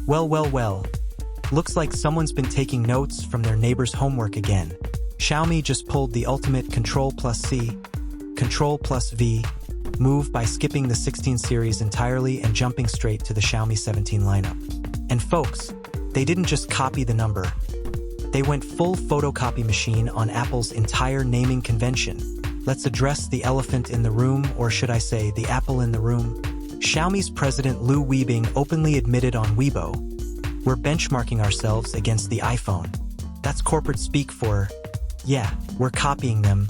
Well, well, well. Looks like someone's been taking notes from their neighbor's homework again. Xiaomi just pulled the ultimate Ctrl+C, Ctrl+V move by skipping the 16 series entirely and jumping straight to the Xiaomi 17 lineup. And folks, they didn't just copy the number. They went full photocopy machine on Apple's entire naming convention. Let's address the elephant in the room, or should I say the apple in the room. Xiaomi's president Lu Weibing openly admitted on Weibo, "We're benchmarking ourselves against the iPhone." That's corporate speak for, yeah, we're copying them.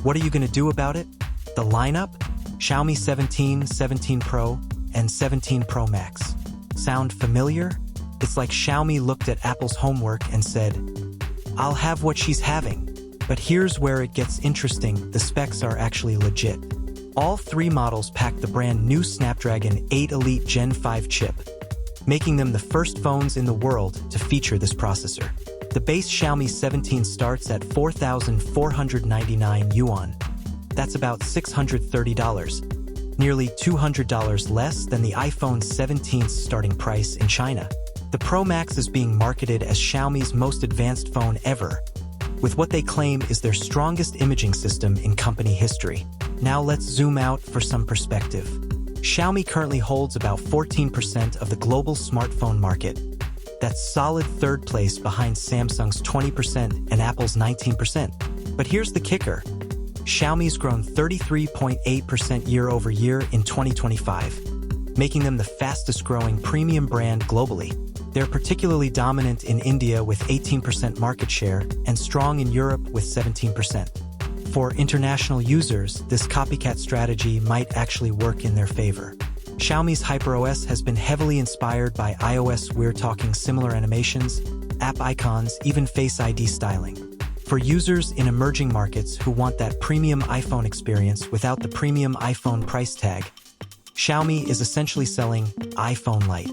What are you gonna do about it? The lineup? Xiaomi 17, 17 Pro, and 17 Pro Max. Sound familiar? It's like Xiaomi looked at Apple's homework and said, "I'll have what she's having." But here's where it gets interesting, the specs are actually legit. All three models pack the brand new Snapdragon 8 Elite Gen 5 chip, making them the first phones in the world to feature this processor. The base Xiaomi 17 starts at 4,499 yuan. That's about $630, nearly $200 less than the iPhone 17's starting price in China. The Pro Max is being marketed as Xiaomi's most advanced phone ever, with what they claim is their strongest imaging system in company history. Now let's zoom out for some perspective. Xiaomi currently holds about 14% of the global smartphone market. That's solid third place behind Samsung's 20% and Apple's 19%. But here's the kicker. Xiaomi's grown 33.8% year-over-year in 2025, making them the fastest-growing premium brand globally. They're particularly dominant in India with 18% market share and strong in Europe with 17%. For international users, this copycat strategy might actually work in their favor. Xiaomi's HyperOS has been heavily inspired by iOS. We're talking similar animations, app icons, even Face ID styling. For users in emerging markets who want that premium iPhone experience without the premium iPhone price tag, Xiaomi is essentially selling iPhone Lite.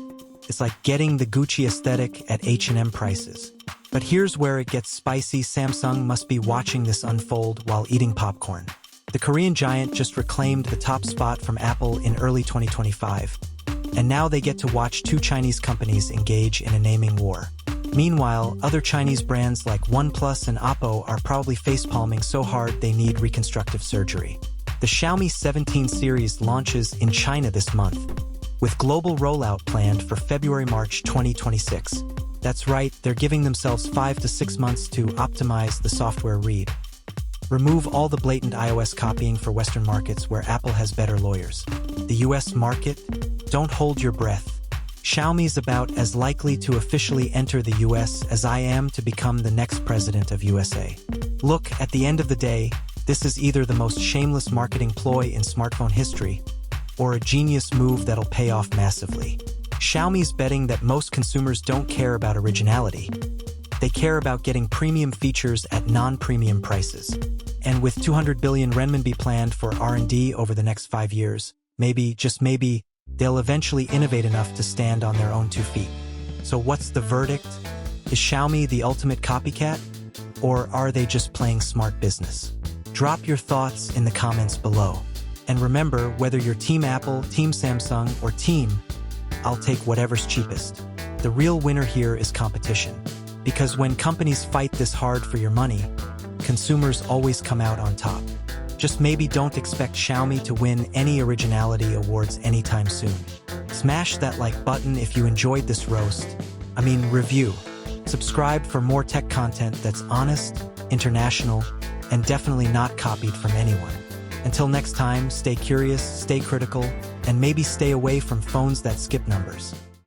It's like getting the Gucci aesthetic at H&M prices. But here's where it gets spicy. Samsung must be watching this unfold while eating popcorn. The Korean giant just reclaimed the top spot from Apple in early 2025, and now they get to watch two Chinese companies engage in a naming war. Meanwhile, other Chinese brands like OnePlus and Oppo are probably facepalming so hard they need reconstructive surgery. The Xiaomi 17 series launches in China this month, with global rollout planned for February-March 2026. That's right, they're giving themselves 5 to 6 months to optimize the software read. Remove all the blatant iOS copying for Western markets where Apple has better lawyers. The US market? Don't hold your breath. Xiaomi's about as likely to officially enter the US as I am to become the next president of USA. Look, at the end of the day, this is either the most shameless marketing ploy in smartphone history, or a genius move that'll pay off massively. Xiaomi's betting that most consumers don't care about originality. They care about getting premium features at non-premium prices. And with 200 billion renminbi planned for R&D over the next 5 years, maybe, just maybe, they'll eventually innovate enough to stand on their own 2 feet. So what's the verdict? Is Xiaomi the ultimate copycat? Or are they just playing smart business? Drop your thoughts in the comments below. And remember, whether you're Team Apple, Team Samsung, or Team, I'll take whatever's cheapest. The real winner here is competition. Because when companies fight this hard for your money, consumers always come out on top. Just maybe don't expect Xiaomi to win any originality awards anytime soon. Smash that like button if you enjoyed this review. Subscribe for more tech content that's honest, international, and definitely not copied from anyone. Until next time, stay curious, stay critical, and maybe stay away from phones that skip numbers.